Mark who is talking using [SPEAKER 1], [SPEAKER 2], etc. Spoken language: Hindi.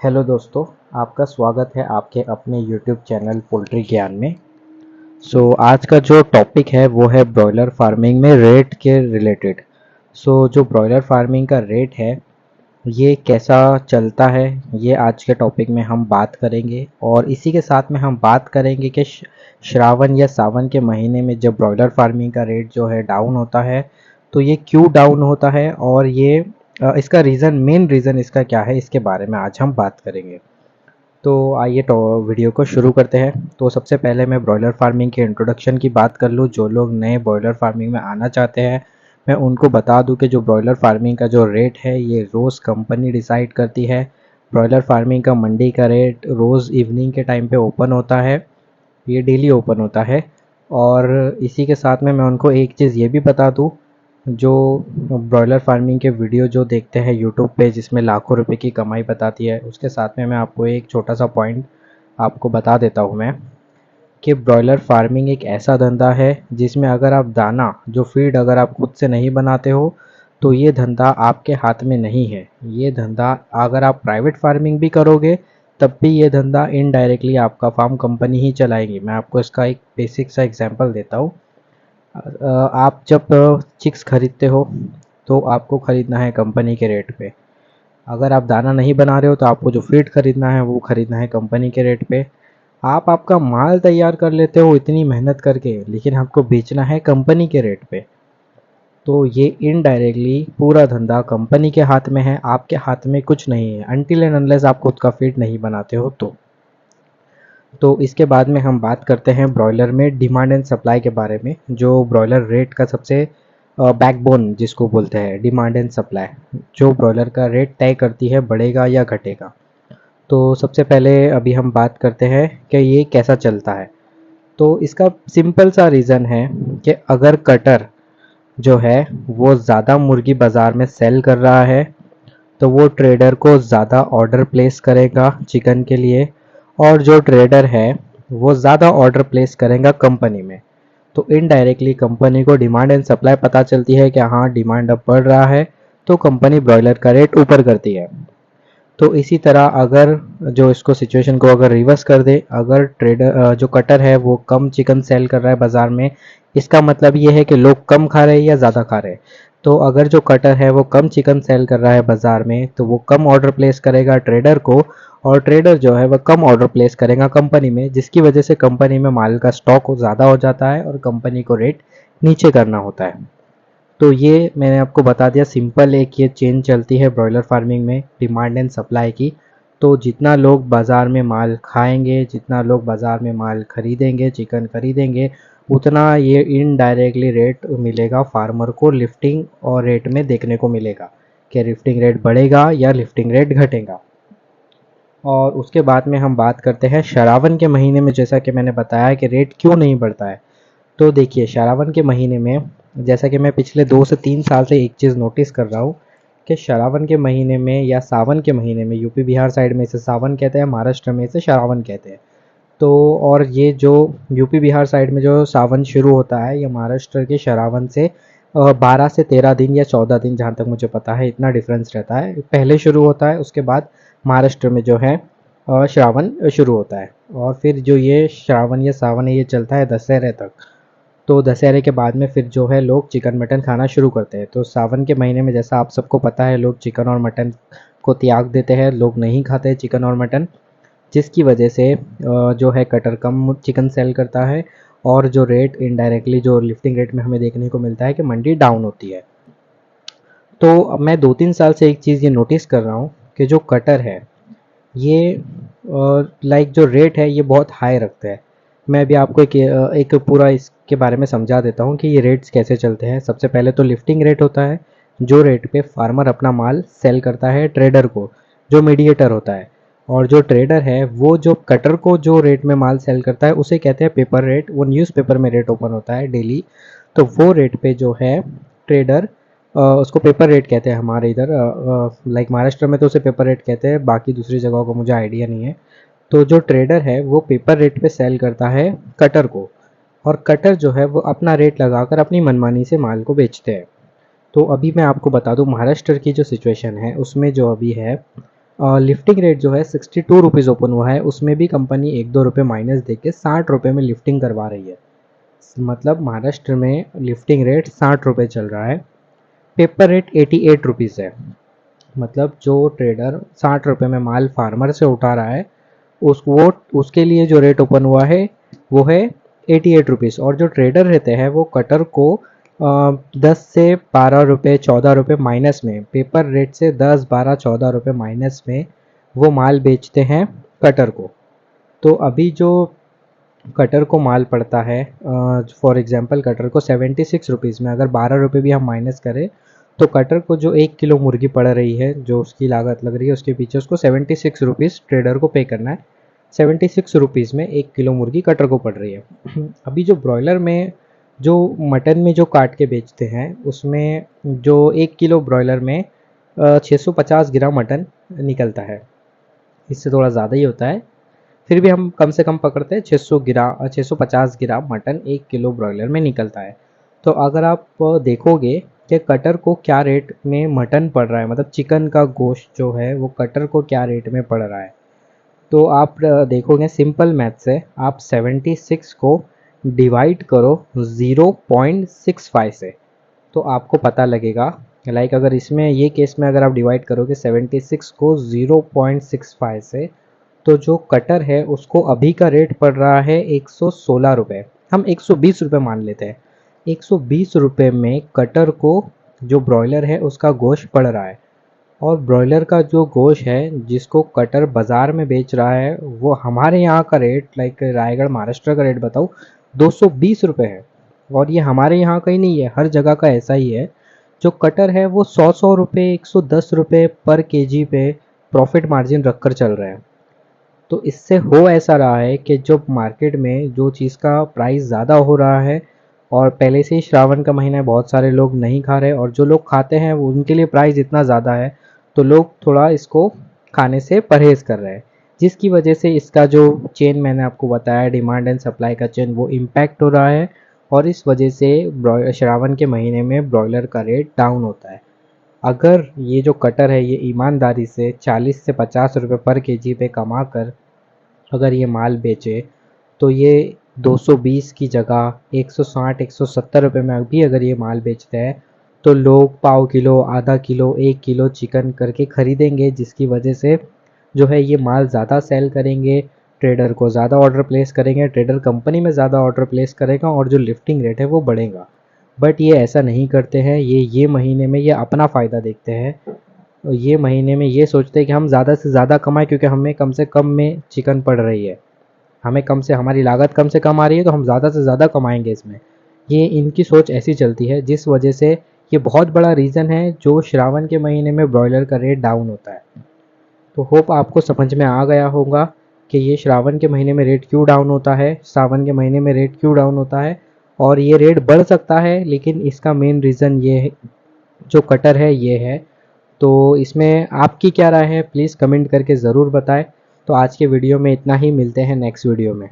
[SPEAKER 1] हेलो दोस्तों, आपका स्वागत है आपके अपने यूट्यूब चैनल पोल्ट्री ज्ञान में। आज का जो टॉपिक है वो है ब्रॉयलर फार्मिंग में रेट के रिलेटेड। जो ब्रॉयलर फार्मिंग का रेट है ये कैसा चलता है, ये आज के टॉपिक में हम बात करेंगे। और इसी के साथ में हम बात करेंगे कि श्रावण या सावन के महीने में जब ब्रॉयलर फार्मिंग का रेट जो है डाउन होता है तो ये क्यों डाउन होता है, और ये इसका रीज़न, मेन रीज़न इसका क्या है, इसके बारे में आज हम बात करेंगे। तो आइए तो वीडियो को शुरू करते हैं। तो सबसे पहले मैं ब्रॉयलर फार्मिंग के इंट्रोडक्शन की बात कर लूँ। जो लोग नए ब्रॉयलर फार्मिंग में आना चाहते हैं मैं उनको बता दूं कि जो ब्रॉयलर फार्मिंग का जो रेट है ये रोज़ कंपनी डिसाइड करती है। ब्रॉयलर फार्मिंग का मंडी का रेट रोज़ इवनिंग के टाइम पे ओपन होता है, ये डेली ओपन होता है। और इसी के साथ में मैं उनको एक चीज़ ये भी बता दूं, जो ब्रॉयलर फार्मिंग के वीडियो जो देखते हैं यूट्यूब पे जिसमें लाखों रुपए की कमाई बताती है, उसके साथ में मैं आपको एक छोटा सा पॉइंट आपको बता देता हूँ मैं, कि ब्रॉयलर फार्मिंग एक ऐसा धंधा है जिसमें अगर आप दाना, जो फीड अगर आप खुद से नहीं बनाते हो तो ये धंधा आपके हाथ में नहीं है। ये धंधा अगर आप प्राइवेट फार्मिंग भी करोगे तब भी ये धंधा इनडायरेक्टली आपका फार्म कंपनी ही चलाएगी। मैं आपको इसका एक बेसिक सा एग्जांपल देता हूँ। आप जब चिक्स खरीदते हो तो आपको ख़रीदना है कंपनी के रेट पे। अगर आप दाना नहीं बना रहे हो तो आपको जो फीड खरीदना है वो खरीदना है कंपनी के रेट पे। आप आपका माल तैयार कर लेते हो इतनी मेहनत करके, लेकिन आपको बेचना है कंपनी के रेट पे। तो ये इनडायरेक्टली पूरा धंधा कंपनी के हाथ में है, आपके हाथ में कुछ नहीं है अनटिल एंड अनलेस आप खुद का फीड नहीं बनाते हो। तो इसके बाद में हम बात करते हैं ब्रॉयलर में डिमांड एंड सप्लाई के बारे में। जो ब्रॉयलर रेट का सबसे बैकबोन जिसको बोलते हैं, डिमांड एंड सप्लाई, जो ब्रॉयलर का रेट तय करती है बढ़ेगा या घटेगा। तो सबसे पहले अभी हम बात करते हैं कि ये कैसा चलता है। तो इसका सिंपल सा रीज़न है कि अगर कटर जो है वो ज़्यादा मुर्गी बाज़ार में सेल कर रहा है तो वो ट्रेडर को ज़्यादा ऑर्डर प्लेस करेगा चिकन के लिए, और जो ट्रेडर है वो ज़्यादा ऑर्डर प्लेस करेगा कंपनी में। तो इनडायरेक्टली कंपनी को डिमांड एंड सप्लाई पता चलती है कि हाँ डिमांड अब बढ़ रहा है, तो कंपनी ब्रॉयलर का रेट ऊपर करती है। तो इसी तरह अगर जो इसको सिचुएशन को अगर रिवर्स कर दे, अगर ट्रेडर जो कटर है वो कम चिकन सेल कर रहा है बाज़ार में, इसका मतलब ये है कि लोग कम खा रहे हैं या ज़्यादा खा रहे हैं। तो अगर जो कटर है वो कम चिकन सेल कर रहा है बाज़ार में तो वो कम ऑर्डर प्लेस करेगा ट्रेडर को, और ट्रेडर जो है वह कम ऑर्डर प्लेस करेगा कंपनी में, जिसकी वजह से कंपनी में माल का स्टॉक ज़्यादा हो जाता है और कंपनी को रेट नीचे करना होता है। तो ये मैंने आपको बता दिया, सिंपल एक ये चेन चलती है ब्रॉयलर फार्मिंग में डिमांड एंड सप्लाई की। तो जितना लोग बाज़ार में माल खाएंगे, जितना लोग बाज़ार में माल खरीदेंगे, चिकन खरीदेंगे, उतना ये इनडायरेक्टली रेट मिलेगा फार्मर को, लिफ्टिंग और रेट में देखने को मिलेगा कि लिफ्टिंग रेट बढ़ेगा या लिफ्टिंग रेट घटेगा। और उसके बाद में हम बात करते हैं श्रावण के महीने में, जैसा कि मैंने बताया कि रेट क्यों नहीं बढ़ता है। तो देखिए श्रावण के महीने में, जैसा कि मैं पिछले 2 से 3 साल से एक चीज़ नोटिस कर रहा हूँ कि श्रावण के महीने में या सावन के महीने में, यूपी बिहार साइड में इसे सावन कहते हैं, महाराष्ट्र में इसे श्रावण कहते हैं। तो और ये जो यूपी बिहार साइड में जो सावन शुरू होता है, ये महाराष्ट्र के श्रावण से 12 से 13 दिन या 14 दिन, जहाँ तक मुझे पता है इतना डिफरेंस रहता है, पहले शुरू होता है, उसके बाद महाराष्ट्र में जो है श्रावण शुरू होता है। और फिर जो ये श्रावण या सावन है ये चलता है दशहरे तक। तो दशहरे के बाद में फिर जो है लोग चिकन मटन खाना शुरू करते हैं। तो सावन के महीने में जैसा आप सबको पता है लोग चिकन और मटन को त्याग देते हैं, लोग नहीं खाते चिकन और मटन, जिसकी वजह से जो है कटर कम चिकन सेल करता है, और जो रेट इनडायरेक्टली जो लिफ्टिंग रेट में हमें देखने को मिलता है कि मंडी डाउन होती है। तो अब मैं 2-3 साल से एक चीज़ ये नोटिस कर रहा हूँ कि जो कटर है ये लाइक जो रेट है ये बहुत हाई रखते हैं। मैं अभी आपको एक पूरा इसके बारे में समझा देता हूँ कि ये रेट्स कैसे चलते हैं। सबसे पहले तो लिफ्टिंग रेट होता है, जो रेट पे फार्मर अपना माल सेल करता है ट्रेडर को, जो मीडिएटर होता है। और जो ट्रेडर है वो जो कटर को जो रेट में माल सेल करता है उसे कहते हैं पेपर रेट। वो न्यूज़पेपर में रेट ओपन होता है डेली, तो वो रेट पे जो है ट्रेडर, उसको पेपर रेट कहते हैं हमारे इधर, लाइक महाराष्ट्र में तो उसे पेपर रेट कहते हैं, बाकी दूसरी जगहों का मुझे आइडिया नहीं है। तो जो ट्रेडर है वो पेपर रेट पे सेल करता है कटर को, और कटर जो है वो अपना रेट लगाकर अपनी मनमानी से माल को बेचते हैं। तो अभी मैं आपको बता दूं महाराष्ट्र की जो सिचुएशन है उसमें जो अभी है लिफ्टिंग रेट जो है 62 रुपीज़ ओपन हुआ है, उसमें भी कंपनी 1-2 रुपये माइनस देके 60 रुपये में लिफ्टिंग करवा रही है। मतलब महाराष्ट्र में लिफ्टिंग रेट 60 रुपये चल रहा है। पेपर रेट 88 रुपीज़ है। मतलब जो ट्रेडर 60 रुपये में माल फार्मर से उठा रहा है उसके लिए जो रेट ओपन हुआ है वो है 88 रुपीज़, और जो ट्रेडर रहते हैं वो कटर को 10 से 12 रुपये 14 रुपये माइनस में, पेपर रेट से 10 12 14 रुपये माइनस में वो माल बेचते हैं कटर को। तो अभी जो कटर को माल पड़ता है, फॉर एग्जांपल कटर को 76 रुपीज़ में अगर 12 रुपये भी हम माइनस करें तो कटर को जो 1 किलो मुर्गी पड़ रही है, जो उसकी लागत लग रही है उसके पीछे उसको 76 रुपीज़ ट्रेडर को पे करना है। 76 रुपीज़ में 1 किलो मुर्गी कटर को पड़ रही है। अभी जो ब्रॉयलर में जो मटन में जो काट के बेचते हैं उसमें जो 1 किलो ब्रॉयलर में 650 ग्राम मटन निकलता है, इससे थोड़ा ज़्यादा ही होता है, फिर भी हम कम से कम पकड़ते हैं 650 ग्राम मटन 1 किलो ब्रॉयलर में निकलता है। तो अगर आप देखोगे कि कटर को क्या रेट में मटन पड़ रहा है, मतलब चिकन का गोश्त जो है वो कटर को क्या रेट में पड़ रहा है, तो आप देखोगे सिंपल मैथ से, आप 76 को डिवाइड करो 0.65 से तो आपको पता लगेगा। लाइक अगर इसमें ये केस में अगर आप डिवाइड करोगे 76 को 0.65 से तो जो कटर है उसको अभी का रेट पड़ रहा है 116 रुपये, हम 120 रुपये मान लेते हैं। 120 रुपये में कटर को जो ब्रॉयलर है उसका गोश्त पड़ रहा है, और ब्रॉयलर का जो गोश्त है जिसको कटर बाज़ार में बेच रहा है वो हमारे यहाँ का रेट, लाइक रायगढ़ महाराष्ट्र का रेट बताऊँ, 220 रुपये है। और ये हमारे यहाँ का ही नहीं है, हर जगह का ऐसा ही है। जो कटर है वो 100 रुपये 110 रुपये पर केजी पे प्रॉफिट मार्जिन रख कर चल रहे हैं। तो इससे हो ऐसा रहा है कि जो मार्केट में जो चीज़ का प्राइस ज़्यादा हो रहा है, और पहले से ही श्रावण का महीना है, बहुत सारे लोग नहीं खा रहे, और जो लोग खाते हैं वो उनके लिए प्राइस इतना ज़्यादा है तो लोग थोड़ा इसको खाने से परहेज़ कर रहे हैं, जिसकी वजह से इसका जो चेन मैंने आपको बताया, डिमांड एंड सप्लाई का चेन, वो इम्पैक्ट हो रहा है, और इस वजह से श्रावण के महीने में ब्रॉयलर का रेट डाउन होता है। अगर ये जो कटर है ये ईमानदारी से 40 से 50 रुपये पर केजी पे कमा कर अगर ये माल बेचे तो ये 220 की जगह 160 170 रुपये में भी अगर ये माल बेचते हैं तो लोग पाव किलो, आधा किलो, 1 किलो चिकन करके ख़रीदेंगे, जिसकी वजह से जो है ये माल ज़्यादा सेल करेंगे, ट्रेडर को ज़्यादा ऑर्डर प्लेस करेंगे, ट्रेडर कंपनी में ज़्यादा ऑर्डर प्लेस करेगा और जो लिफ्टिंग रेट है वो बढ़ेगा। बट ये ऐसा नहीं करते हैं, ये महीने में ये अपना फ़ायदा देखते हैं, ये महीने में ये सोचते हैं कि हम ज़्यादा से ज़्यादा कमाएं क्योंकि हमें कम से कम में चिकन पड़ रही है, हमें कम से हमारी लागत कम से कम आ रही है तो हम ज़्यादा से ज़्यादा कमाएंगे इसमें। ये इनकी सोच ऐसी चलती है, जिस वजह से ये बहुत बड़ा रीज़न है जो श्रावण के महीने में ब्रॉयलर का रेट डाउन होता है। तो होप आपको समझ में आ गया होगा कि ये श्रावण के महीने में रेट क्यों डाउन होता है, सावन के महीने में रेट क्यों डाउन होता है, और ये रेट बढ़ सकता है, लेकिन इसका मेन रीज़न ये है, जो कटर है ये है। तो इसमें आपकी क्या राय है प्लीज़ कमेंट करके ज़रूर बताएं। तो आज के वीडियो में इतना ही, मिलते हैं नेक्स्ट वीडियो में।